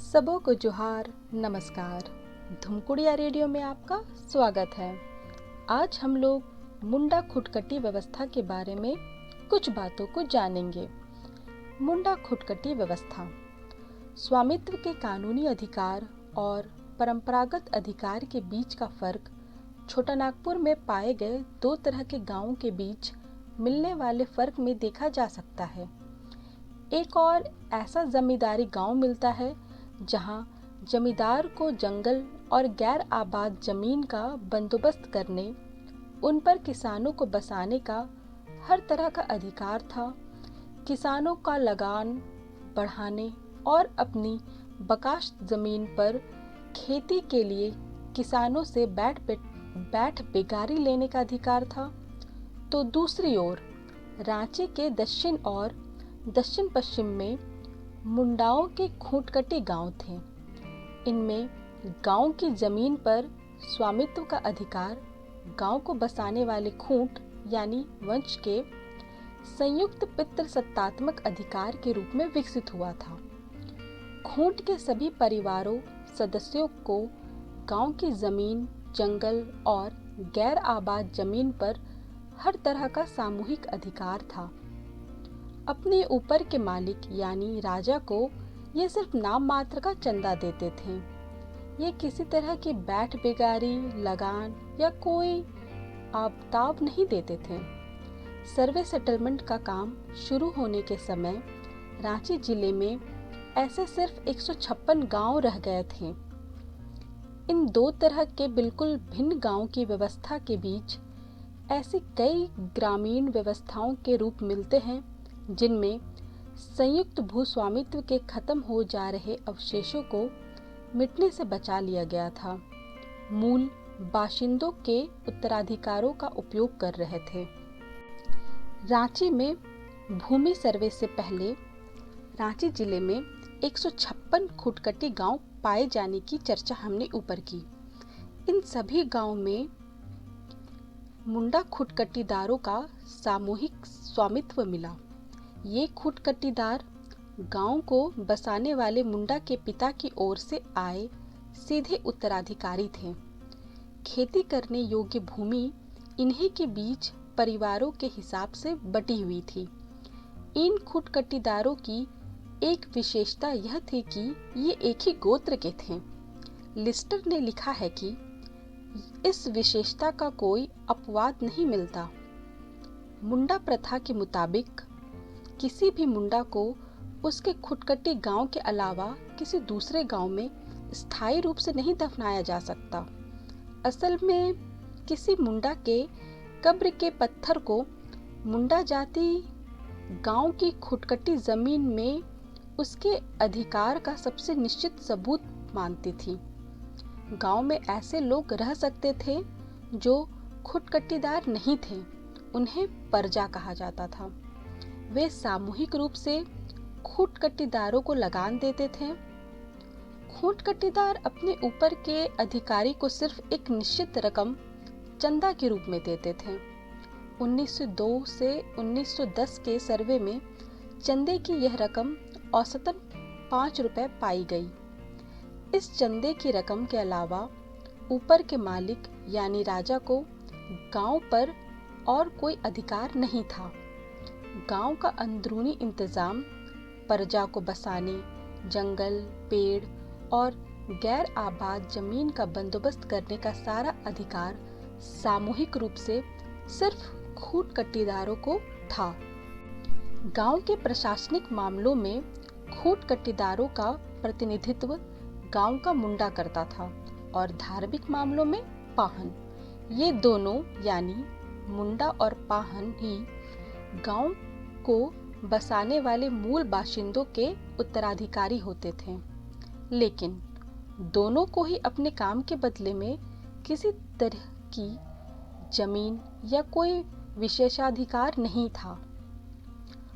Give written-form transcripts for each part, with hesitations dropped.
सबों को जोहार नमस्कार। धुमकुड़िया रेडियो में आपका स्वागत है। आज हम लोग मुंडा खुटकटी व्यवस्था के बारे में कुछ बातों को जानेंगे। मुंडा खुटकटी व्यवस्था स्वामित्व के कानूनी अधिकार और परंपरागत अधिकार के बीच का फर्क छोटा नागपुर में पाए गए दो तरह के गांवों के बीच मिलने वाले फर्क में देखा जा सकता है। एक और ऐसा जमींदारी गांव मिलता है जहां जमींदार को जंगल और गैर आबाद जमीन का बंदोबस्त करने, उन पर किसानों को बसाने का हर तरह का अधिकार था। किसानों का लगान बढ़ाने और अपनी बकाश जमीन पर खेती के लिए किसानों से बैठ बेगारी लेने का अधिकार था। तो दूसरी ओर रांची के दक्षिण और दक्षिण पश्चिम में मुंडाओं के खूंटकटी गांव थे। इनमें गांव की जमीन पर स्वामित्व का अधिकार गांव को बसाने वाले खूंट यानी वंश के संयुक्त पितृसत्तात्मक अधिकार के रूप में विकसित हुआ था। खूंट के सभी परिवारों सदस्यों को गांव की जमीन, जंगल और गैर आबाद जमीन पर हर तरह का सामूहिक अधिकार था। अपने ऊपर के मालिक यानी राजा को ये सिर्फ नाम मात्र का चंदा देते थे। ये किसी तरह की बैठ बेगारी, लगान या कोई आबताब नहीं देते थे। सर्वे सेटलमेंट का काम शुरू होने के समय रांची जिले में ऐसे सिर्फ 156 गांव रह गए थे। इन दो तरह के बिल्कुल भिन्न गांव की व्यवस्था के बीच ऐसी कई ग्रामीण व्यवस्थाओं के रूप मिलते हैं जिनमें संयुक्त भूस्वामित्व के खत्म हो जा रहे अवशेषों को मिटने से बचा लिया गया था। मूल बाशिंदों के उत्तराधिकारों का उपयोग कर रहे थे। रांची में भूमि सर्वे से पहले रांची जिले में 156 खुटकटी गांव पाए जाने की चर्चा हमने ऊपर की। इन सभी गांव में मुंडा खुटकटीदारों का सामूहिक स्वामित्व मिला। ये खुटकटीदार गांव को बसाने वाले मुंडा के पिता की ओर से आए सीधे उत्तराधिकारी थे। खेती करने योग्य भूमि इन्हीं के बीच परिवारों के हिसाब से बटी हुई थी। इन खुटकटीदारों की एक विशेषता यह थी कि ये एक ही गोत्र के थे। लिस्टर ने लिखा है कि इस विशेषता का कोई अपवाद नहीं मिलता। मुंडा प्रथा के मुताबिक किसी भी मुंडा को उसके खुटकटी गांव के अलावा किसी दूसरे गांव में स्थायी रूप से नहीं दफनाया जा सकता। असल में किसी मुंडा के कब्र के पत्थर को मुंडा जाति गांव की खुटकटी जमीन में उसके अधिकार का सबसे निश्चित सबूत मानती थी। गांव में ऐसे लोग रह सकते थे जो खुटकटीदार नहीं थे। उन्हें परजा कहा जाता था। वे सामूहिक रूप से खूंटकटीदारों को लगान देते थे। खूंटकटीदार अपने ऊपर के अधिकारी को सिर्फ एक निश्चित रकम चंदा के रूप में देते थे। 1902 से 1910 के सर्वे में चंदे की यह रकम औसतन 5 रुपए पाई गई। इस चंदे की रकम के अलावा ऊपर के मालिक यानी राजा को गांव पर और कोई अधिकार नहीं था। गांव का अंदरूनी इंतजाम, परजा को बसाने, जंगल, पेड़ और गैर आबाद जमीन का बंदोबस्त करने का सारा अधिकार सामूहिक रूप से सिर्फ खूंटकटीदारों को था। गांव के प्रशासनिक मामलों में खूंटकटीदारों का प्रतिनिधित्व गांव का मुंडा करता था और धार्मिक मामलों में पाहन। ये दोनों यानी मुंडा और पाहन ही गांव को बसाने वाले मूल बाशिंदों के उत्तराधिकारी होते थे। लेकिन दोनों को ही अपने काम के बदले में किसी तरह की जमीन या कोई विशेषाधिकार नहीं था।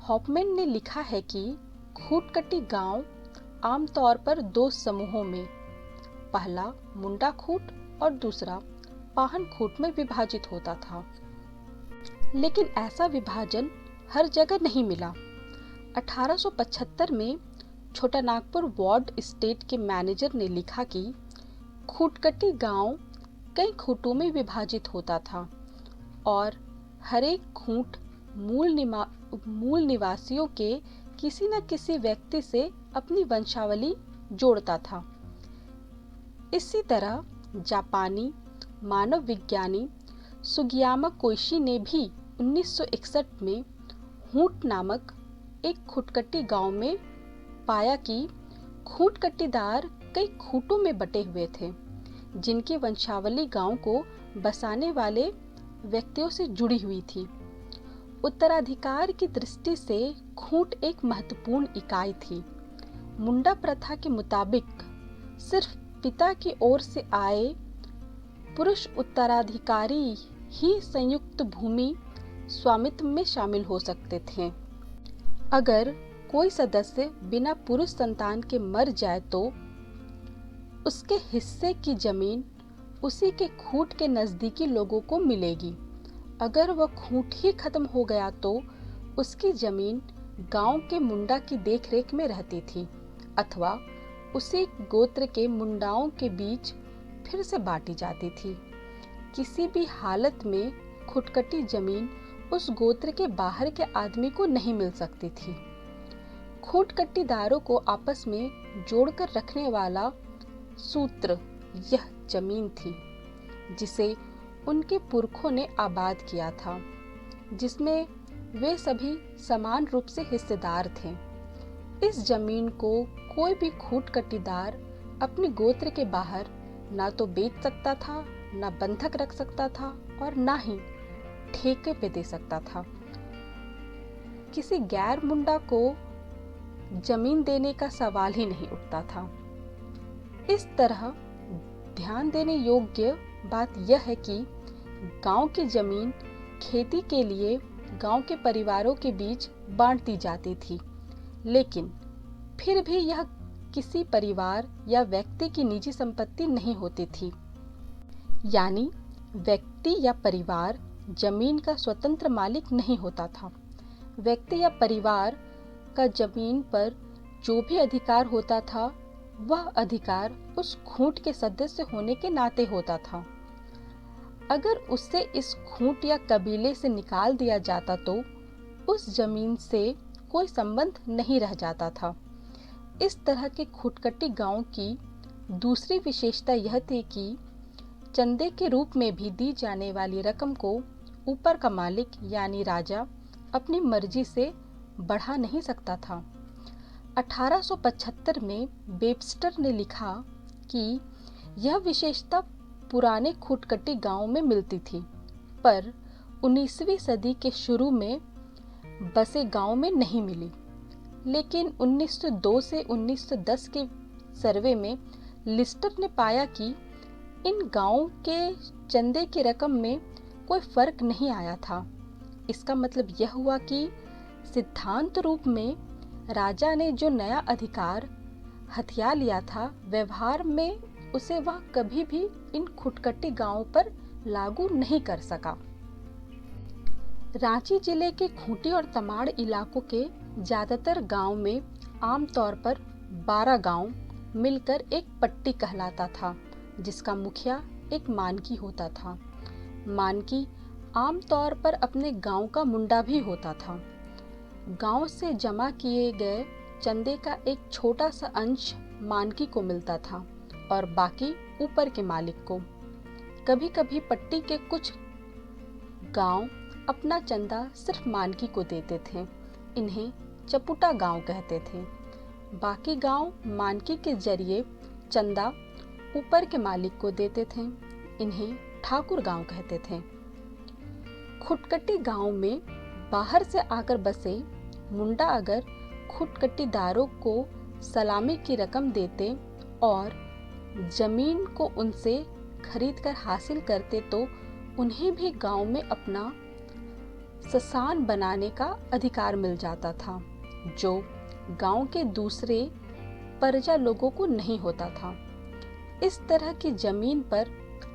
हॉफमैन ने लिखा है कि खूंटकटी गांव आमतौर पर दो समूहों में, पहला मुंडा खूंट और दूसरा पाहन खूंट में विभाजित होता था। लेकिन ऐसा विभाजन हर जगह नहीं मिला। 1875 में छोटा नागपुर वार्ड स्टेट के मैनेजर ने लिखा कि खूटकटी गांव कई खूंटों में विभाजित होता था और हर एक खूंट मूल निवासियों के किसी न किसी व्यक्ति से अपनी वंशावली जोड़ता था। इसी तरह जापानी मानव विज्ञानी सुगियामा कोइशी ने भी 1961 में हूट नामक एक खूटकटी गांव में पाया कि खूटकटीदार कई खूंटों में बटे हुए थे, जिनकी वंशावली गांव को बसाने वाले व्यक्तियों से जुड़ी हुई थी। उत्तराधिकार की दृष्टि से खूंट एक महत्वपूर्ण इकाई थी। मुंडा प्रथा के मुताबिक सिर्फ पिता की ओर से आए पुरुष उत्तराधिकारी ही संयुक्त भूमि स्वामित्व में शामिल हो सकते थे। अगर कोई सदस्य बिना पुरुष संतान के मर जाए तो उसके हिस्से की जमीन उसी के खूंट के नजदीकी लोगों को मिलेगी। अगर वह खूंट ही खत्म हो गया तो उसकी जमीन गांव के मुंडा की देखरेख में रहती थी अथवा उसी गोत्र के मुंडाओं के बीच फिर से बांटी जाती थी। किसी भी हालत में खुटकटी जमीन उस गोत्र के बाहर के आदमी को नहीं मिल सकती थी। खूंटकटीदारों को आपस में जोड़कर रखने वाला सूत्र यह जमीन थी जिसे उनके पुरखों ने आबाद किया था, जिसमें वे सभी समान रूप से हिस्सेदार थे। इस जमीन को कोई भी खूंटकटीदार अपने गोत्र के बाहर ना तो बेच सकता था, ना बंधक रख सकता था और ना ही ठेके पे दे सकता था। किसी गैर मुंडा को जमीन देने का सवाल ही नहीं उठता था। इस तरह ध्यान देने योग्य बात यह है कि गांव की जमीन खेती के लिए गांव के परिवारों के बीच बांटती जाती थी, लेकिन फिर भी यह किसी परिवार या व्यक्ति की निजी संपत्ति नहीं होती थी। यानी व्यक्ति या परिवार जमीन का स्वतंत्र मालिक नहीं होता था। व्यक्ति या परिवार का जमीन पर जो भी अधिकार होता था वह अधिकार उस खूंट के सदस्य होने के नाते होता था। अगर उससे इस खूंट या कबीले से निकाल दिया जाता तो उस जमीन से कोई संबंध नहीं रह जाता था। इस तरह के खुटकटी गांव की दूसरी विशेषता यह थी कि चंदे के रूप में भी दी जाने वाली रकम को ऊपर का मालिक यानी राजा अपनी मर्जी से बढ़ा नहीं सकता था। 1875 में वेबस्टर ने लिखा कि यह विशेषता पुराने खुटकटी गांव में मिलती थी, पर 19वीं सदी के शुरू में बसे गांव में नहीं मिली। लेकिन 1902 से 1910 के सर्वे में लिस्टर ने पाया कि इन गांवों के चंदे की रकम में कोई फर्क नहीं आया था। इसका मतलब यह हुआ कि सिद्धांत रूप में राजा ने जो नया अधिकार हथिया लिया था, व्यवहार में उसे वह कभी भी इन खुटकटी गांवों पर लागू नहीं कर सका। रांची जिले के खूंटी और तमाड़ इलाकों के ज्यादातर गांव में आमतौर पर 12 गांव मिलकर एक पट्टी कहलाता था, जिसका मुखिया एक मानकी होता था। मानकी आमतौर पर अपने गांव का मुंडा भी होता था। गांव से जमा किए गए चंदे का एक छोटा सा अंश मानकी को मिलता था और बाकी ऊपर के मालिक को। कभी कभी पट्टी के कुछ गांव अपना चंदा सिर्फ मानकी को देते थे। इन्हें चपुटा गांव कहते थे। बाकी गांव मानकी के जरिए चंदा ऊपर के मालिक को देते थे। इन्हें ठाकुर गांव कहते थे। खुटकटी गांव में बाहर से आकर बसे मुंडा अगर खुटकटीदारों को सलामी की रकम देते और जमीन को उनसे खरीदकर हासिल करते तो उन्हें भी गांव में अपना ससान बनाने का अधिकार मिल जाता था, जो गांव के दूसरे प्रजा लोगों को नहीं होता था। इस तरह की जमीन पर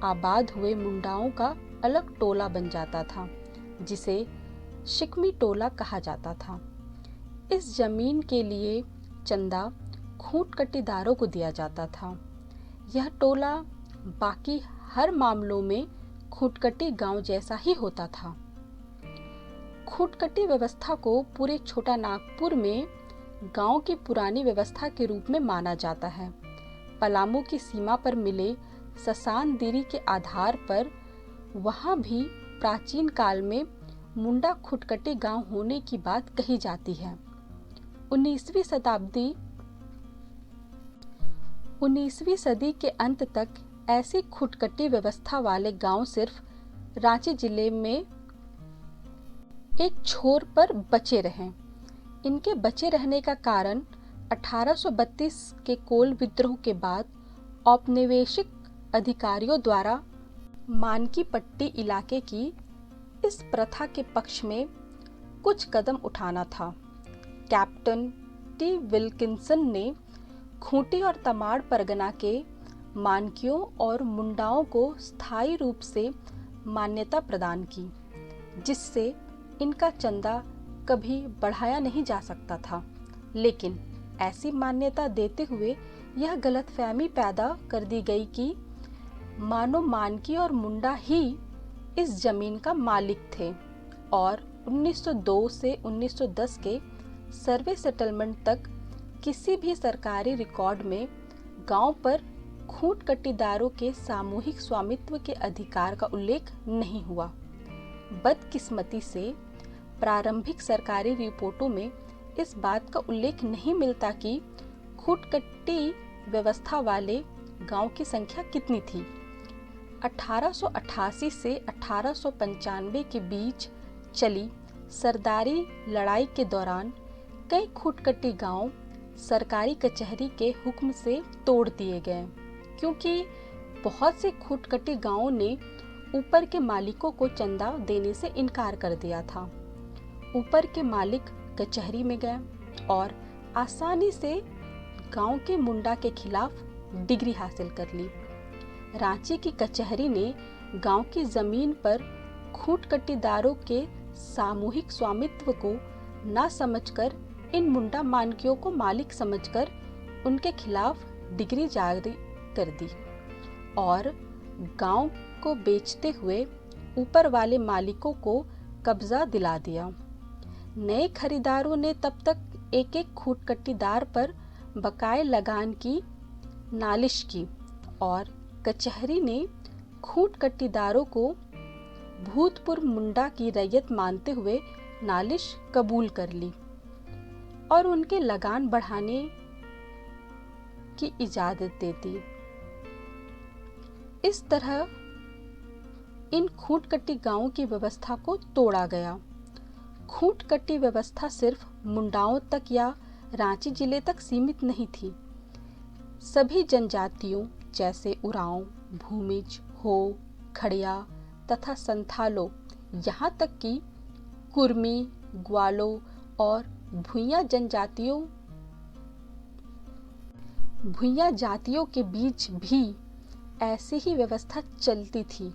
आबाद हुए मुंडाओं का अलग टोला बन जाता था, जिसे शिकमी टोला कहा जाता था। इस जमीन के लिए चंदा खूंट कटीदारों को दिया जाता था। यह टोला बाकी हर मामलों में खूंटकटी गांव जैसा ही होता था। खूंटकटी व्यवस्था को पूरे छोटा नागपुर में गांव की पुरानी व्यवस्था के रूप में माना जाता है। पलामू की सीमा पर मिले ससानदिरी के आधार पर वहां भी प्राचीन काल में मुंडा खूंटकटी गांव होने की बात कही जाती है। 19वीं सदी के अंत तक ऐसी खूंटकटी व्यवस्था वाले गांव सिर्फ रांची जिले में एक छोर पर बचे रहे। इनके बचे रहने का कारण 1832 के कोल विद्रोह के बाद औपनिवेशिक अधिकारियों द्वारा मानकी पट्टी इलाके की इस प्रथा के पक्ष में कुछ कदम उठाना था। कैप्टन टी विल्किंसन ने खूंटी और तमाड़ परगना के मानकियों और मुंडाओं को स्थायी रूप से मान्यता प्रदान की, जिससे इनका चंदा कभी बढ़ाया नहीं जा सकता था। लेकिन ऐसी मान्यता देते हुए यह गलतफहमी पैदा कर दी गई कि मानो मानकी और मुंडा ही इस जमीन का मालिक थे और 1902 से 1910 के सर्वे सेटलमेंट तक किसी भी सरकारी रिकॉर्ड में गांव पर खूंटकटीदारों के सामूहिक स्वामित्व के अधिकार का उल्लेख नहीं हुआ। बदकिस्मती से प्रारंभिक सरकारी रिपोर्टों में इस बात का उल्लेख नहीं मिलता कि खूंटकटी व्यवस्था वाले गांव की संख्या कितनी थी। 1888 से 1895 के बीच चली सरदारी लड़ाई के दौरान कई खूंटकटी गांव सरकारी कचहरी के हुक्म से तोड़ दिए गए, क्योंकि बहुत से खूंटकटी गांवों ने ऊपर के मालिकों को चंदा देने से इनकार कर दिया था। ऊपर के मालिक कचहरी में गए और आसानी से गांव के मुंडा के खिलाफ डिग्री हासिल कर ली। रांची की कचहरी ने गांव की जमीन पर खूंटकटीदारों के सामूहिक स्वामित्व को ना समझकर इन मुंडा मानकियों को मालिक समझकर उनके खिलाफ डिग्री जारी कर दी और गांव को बेचते हुए ऊपर वाले मालिकों को कब्जा दिला दिया। नए खरीदारों ने तब तक एक एक खूंटकटीदार पर बकाये लगान की नालिश की और कचहरी ने खूंटकटीदारों को भूतपूर्व मुंडा की रैयत मानते हुए नालिश कबूल कर ली और उनके लगान बढ़ाने की इजाजत दे दी। इस तरह इन खूंटकटी गांवों की व्यवस्था को तोड़ा गया। खूंटकटी व्यवस्था सिर्फ मुंडाओं तक या रांची जिले तक सीमित नहीं थी। सभी जनजातियों जैसे उरांव, भूमिज, हो, खड़िया तथा संथालों, यहाँ तक कि कुर्मी, ग्वालो और भुइयां जातियों के बीच भी ऐसी ही व्यवस्था चलती थी।